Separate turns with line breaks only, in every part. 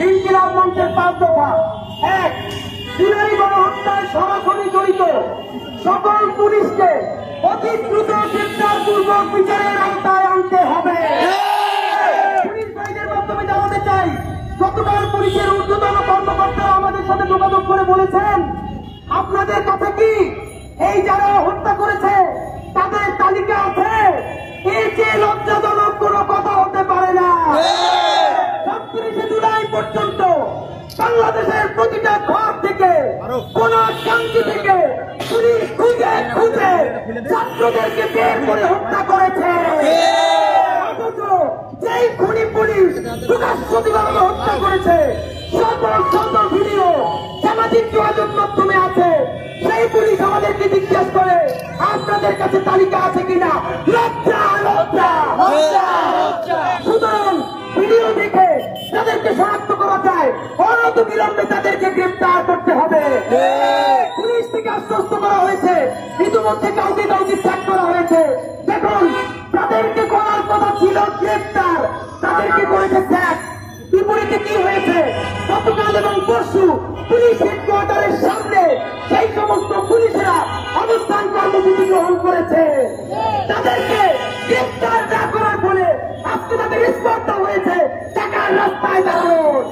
ইনকিলাব মঞ্চের 5 দফা। 1, জুলাই গণহত্যায় সরাসরি জড়িত সকল পুলিশকে অতি দ্রুত গ্রেপ্তারপূর্বক বিচারের আওতায় আনতে হবে। পুলিশ বাহিনীর মাধ্যমে জানাতে চাই, গতকাল পুলিশের ঊর্ধ্বতন কর্মকর্তারা আমাদের সাথে যোগাযোগ করে বলেছেন, আপনাদের কাছে কি এই যারা হত্যা করেছে তাদের তালিকা আছে? এর চেয়ে লজ্জাজনক কোনো কথা হতে পারে না। ৩০ জুলাই পর্যন্ত বাংলাদেশের প্রতিটা ঘর থেকে, কোন শান্তি থেকে পুলিশ খুঁজে খুঁজে ছাত্রদেরকে বের করে হত্যা করেছে। অথচ যেই খুনি পুলিশ প্রকাশ্যভাবে হত্যা করেছে, শত শত ভিডিও সামাজিক যোগাযোগ মাধ্যমে আছে, সেই পুলিশ আমাদেরকে জিজ্ঞেস করে আপনাদের কাছে তালিকা আছে কিনা। লজ্জা লজ্জা লজ্জা। সুতরাং ভিডিও দেখে তাদেরকে শনাক্ত করা যায়, অনতিবিলম্বে তাদেরকে গ্রেপ্তার করতে হবে। পুলিশ থেকে আশ্বস্ত করা হয়েছে, ইতিমধ্যে কাউকে কাউকে চেক করা হয়েছে। দেখুন, তাদেরকে করার কথা ছিল গ্রেপ্তার, তাদেরকে করেছে চেক। বিপরীতে কি হয়েছে? গতকাল এবং পরশু পুলিশ হেডকোয়ার্টারের সামনে সেই সমস্ত পুলিশেরা অবস্থান কর্মসূচি গ্রহণ করেছে। তাদেরকে গ্রেপ্তার না করার ফলে আজকে তাদের স্পর্ধা হয়েছে টাকার রাস্তায় দাঁড়ানোর।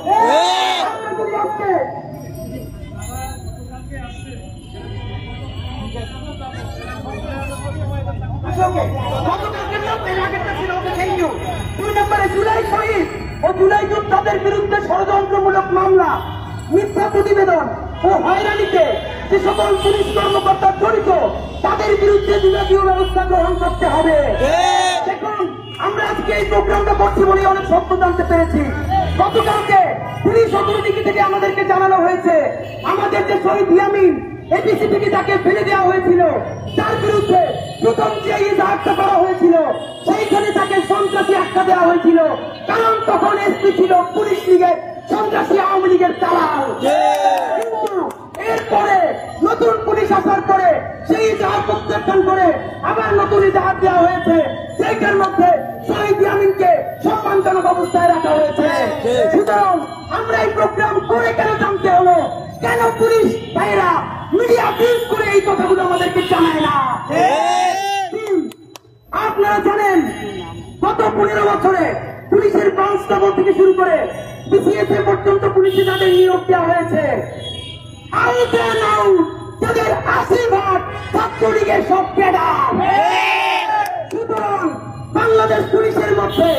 জুলাই শহীদ ও জুলাই যোদ্ধাদের বিরুদ্ধে ষড়যন্ত্রমূলক মামলা, মিথ্যা প্রতিবেদন ও হয়রানিতে যে সকল পুলিশ কর্মকর্তা জড়িত তাদের বিরুদ্ধে বিভাগীয় ব্যবস্থা গ্রহণ করতে হবে। দেখুন, আমরা আজকে এই প্রোগ্রামটা করছি বলে অনেক সত্য জানতে পেরেছি। গতকালকে পুলিশ অথরিটি থেকে আমাদেরকে জানানো হয়েছে, আমাদের যে শহীদ ইয়ামিন এপিসি থেকে যাকে ফেলে দেওয়া হয়েছিল, তার বিরুদ্ধে প্রথম যে ইজাহারটা করা হয়েছিল সেইখানে তাকে সন্ত্রাসী আখ্যা দেওয়া হয়েছিল, কারণ তখন এসপি ছিল পুলিশ লীগের সন্ত্রাসী আওয়ামী লীগের দালাল। কিন্তু এরপরে নতুন পুলিশ আসার পরে সেই ইজাহার প্রত্যাখ্যান করে আবার নতুন ইজাহার দেওয়া হয়েছে, সেইটার মধ্যে শহীদ ইয়ামিনকে সম্মানজনক অবস্থায় রাখা হয়েছে। সুতরাং আমরা এই প্রোগ্রাম করে কেন জানতে হলো, কেন পুলিশ ভাইরা মিডিয়া ফিউজ করে এই কথাগুলো আমাদেরকে জানায় না? আপনারা জানেন, গত 15 বছরে পুলিশের কনস্টেবল থেকে শুরু করে বিসিএস পর্যন্ত পুলিশে যাদের নিয়োগ দেওয়া হয়েছে, তাদের 80% ছাত্রলীগের সব ক্যাডার। সুতরাং বাংলাদেশ পুলিশের মধ্যে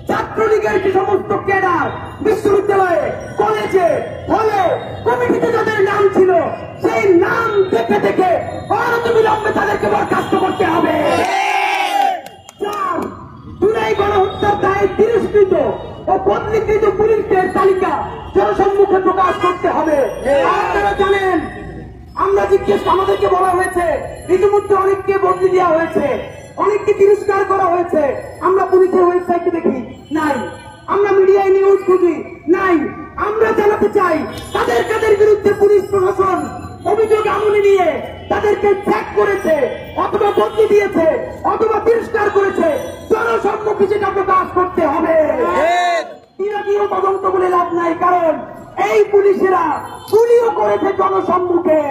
ছাত্রলীগের যে সমস্ত ক্যাডার বিশ্ববিদ্যালয়ে, কলেজে, হলে, কমিটিতে যাদের নাম ছিল, সেই নাম দেখে দেখে অনতিবিলম্বে তাদেরকে বরখাস্ত করতে হবে। জুলাই গণহত্যার দায়ে তিরস্কৃত ও বদলিকৃত পুলিশদের তালিকা জনসম্মুখে প্রকাশ করতে হবে। আপনারা জানেন, আমরা আমাদেরকে বলা হয়েছে ইতিমধ্যে অনেককে বদলি দেওয়া হয়েছে, অনেককে তিরস্কার করা হয়েছে। আমরা পুলিশের ওয়েবসাইটে দেখি নাই, আমরা মিডিয়ায় নিউজ খুঁজি নাই। আমরা জানাতে চাই, তাদের কাদের বিরুদ্ধে পুলিশ প্রশাসন অভিযোগ আমলে নিয়ে তাদেরকে চেক করেছে, অথবা বদলি দিয়েছে, অথবা তিরস্কার করেছে, জনসম্মুখে সেটা প্রকাশ করতে হবে। বিভাগীয় তদন্ত বলে লাভ নাই, কারণ এই পুলিশেরা গুলিও করেছে জনসম্মুখে।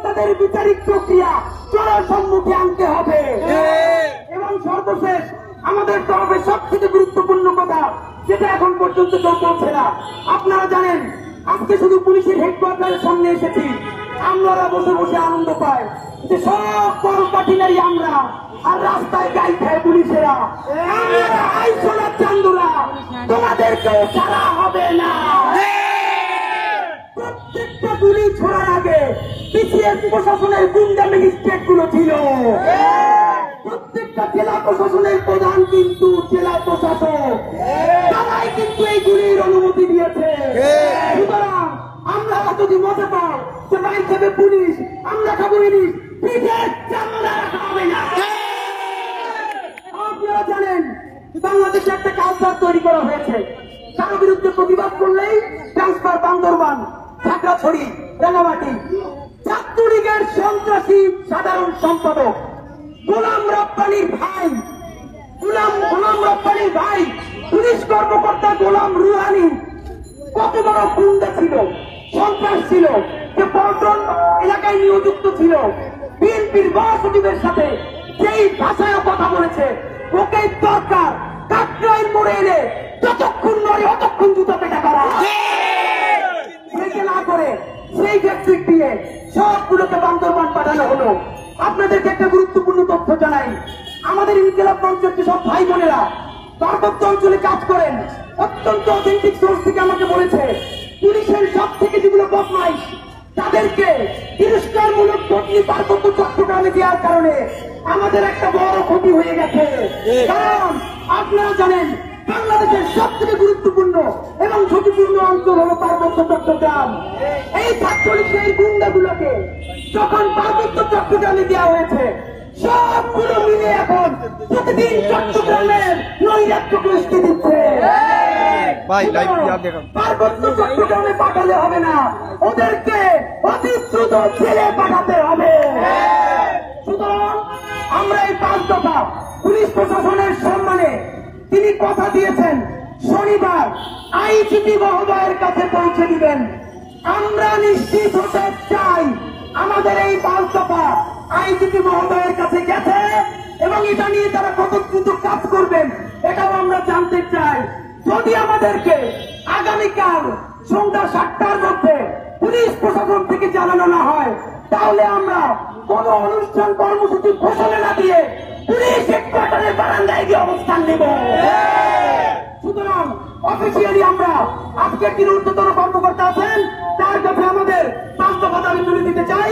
তাদের বিচারিক প্রক্রিয়া জনসম্মুখে আনতে হবে। এবং সর্বশেষ আমাদের তরফে সবচেয়ে গুরুত্বপূর্ণ কথা, যেটা এখন পর্যন্ত কেউ বলছে না, আপনারা জানেন, আজকে শুধু পুলিশের হেডকোয়ার্টারের সামনে এসেছি, আমরা বসে বসে আনন্দ পাই যে সব কর্মকাঠিনারি আমরা, আর রাস্তায় গাই খায় পুলিশেরা। আমরা চান্দুরা, তোমাদেরকেও ছাড়া হবে না। প্রত্যেকটা গুলি ছোড়ার আগে বিসিএস প্রশাসনের গুন্ডা ম্যাজিস্ট্রেট গুলো ছিল। প্রত্যেকটা জেলা প্রশাসনের প্রধান কিন্তু জেলা প্রশাসক, তারাই কিন্তু এই গুলির অনুমতি দিয়েছে। সুতরাং আমরা যদি মজা পাই যে ভাই খাবে পুলিশ, আমরা খাবো ইলিশ, পিঠের চামড়া রাখা হবে না। আপনারা জানেন, বাংলাদেশে একটা কালচার তৈরি করা হয়েছে, কারো বিরুদ্ধে প্রতিবাদ করলেই ট্রান্সফার বান্দরবান, খাগড়াছড়ি, রাঙামাটি। ছাত্রলীগের সন্ত্রাসী সাধারণ সম্পাদক গোলাম রব্বানীর ভাই, গোলাম রব্বানীর ভাই পুলিশ কর্মকর্তা গোলাম রুহানি কত বড় গুন্ডা ছিল, সন্ত্রাস ছিল, যে পল্টন এলাকায় নিয়োজিত ছিল, বিএনপির মহাসচিবের সাথে যেই ভাষায় কথা বলেছে, ওকে দরকার কাকরাইল মোড়ে এলে যতক্ষণ নড়ে অতক্ষণ জুতা পেটা করা, সেটা না করে সেই ফ্যাক্টরি দিয়ে সবগুলোকে বান্দরবান পাঠানো হলো। আপনাদেরকে একটা গুরুত্বপূর্ণ তথ্য জানাই, আমাদের ইনকিলাব মঞ্চের সব ভাই বোনেরা পার্বত্য অঞ্চলে কাজ করেন, অত্যন্ত অথেন্টিক সোর্স থেকে আমাকে বলেছে পুলিশের সব থেকে যেগুলো বদমাইশ তাদেরকে তিরস্কারমূলক বদলি পার্বত্য চট্টগ্রামে দেওয়ার কারণে আমাদের একটা বড় ক্ষতি হয়ে গেছে। কারণ আপনারা জানেন বাংলাদেশের সব থেকে গুরুত্বপূর্ণ এবং ঝুঁকিপূর্ণ অঞ্চল হল পার্বত্য চট্টগ্রাম। এই ছাত্রলীগের গুন্ডাগুলোকে যখন পার্বত্য চট্টগ্রামে দেওয়া হয়েছে, সবগুলো মিলে এখন প্রতিদিন চট্টগ্রামের নৈরাজ্য গোষ্ঠী দিচ্ছে। পার্বত্য চট্টগ্রামে পাঠালে হবে না, ওদেরকে অতি দ্রুত জেলে পাঠাতে হবে। সুতরাং আমরা এই 5 দফা পুলিশ প্রশাসনের সম্মানে তিনি কথা দিয়েছেন শনিবার আইজিপি মহোদয়ের কাছে পৌঁছে দিবেন। আমরা নিশ্চিত হতে চাই আমাদের এই 5 দফা আইজিপি মহোদয়ের কাছে গেছে এবং এটা নিয়ে তারা কত দ্রুত কাজ করবেন এটাও আমরা জানতে চাই। যদি আমাদেরকে আগামীকাল সন্ধ্যা 7টার মধ্যে পুলিশ প্রশাসন থেকে জানানো না হয়, তাহলে আমরা কোন অনুষ্ঠান কর্মসূচি ঘোষণা না দিয়ে পুলিশ হেডকোয়ার্টারের বারান্দায় গিয়ে অবস্থান নেব। সুতরাং অফিসিয়ালি আমরা আজকের যিনি উচ্চতর কর্মকর্তা আছেন তার কাছে আমাদের 5 দফা দাবি তুলে দিতে চাই।